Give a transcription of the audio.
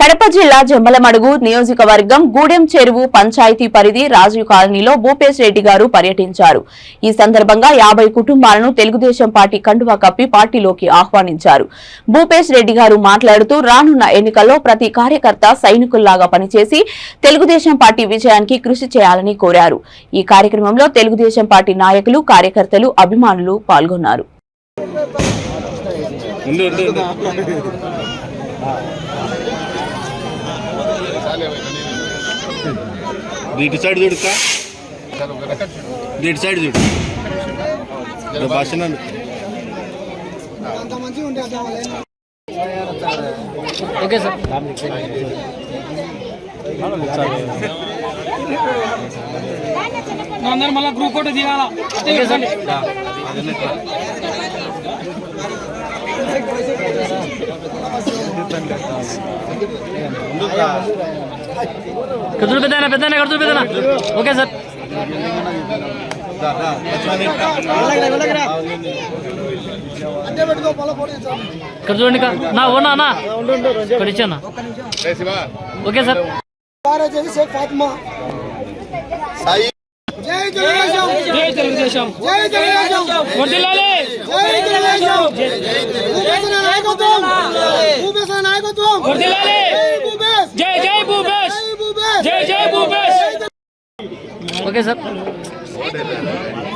కడప జిల్లా జమ్మలమడుగు నియోజకవర్గం గూడెం చెరువు పంచాయతీ పరిధి రాజీవ్ కాలనీలో భూపేశ్ రెడ్డి గారు పర్యటించారు. ఈ సందర్భంగా 50 కుటుంబాలను తెలుగుదేశం పార్టీ కండువా కప్పి పార్టీలోకి ఆహ్వానించారు. భూపేశ్ రెడ్డి గారు మాట్లాడుతూ రానున్న ఎన్నికల్లో ప్రతి కార్యకర్త సైనికుల్లాగా పనిచేసి తెలుగుదేశం పార్టీ విజయానికి కృషి చేయాలని కోరారు. ఈ కార్యక్రమంలో తెలుగుదేశం పార్టీ నాయకులు, కార్యకర్తలు, అభిమానులు పాల్గొన్నారు. ఇటు సైడ్ చూడు ఇటు సైడ్ చూడు భాష ఓకే సార్ అందరు మళ్ళీ గ్రూప్ ఫోటో దిగాల. ఓకే సార్ కదురు పెద్దనా పెద్దనా కదురు పెద్దనా. ఓకే సార్ ఇక్కడ చూడండి నా ఓనా అన్నా ఇక్కడ ఇచ్చానా. ఓకే సార్ జై తెలుగుదేశం వర్ధిల్లాలి. వర్ధిల్లాలి. జై జై భూపేశ్. జై జై భూపేశ్. Okay sir.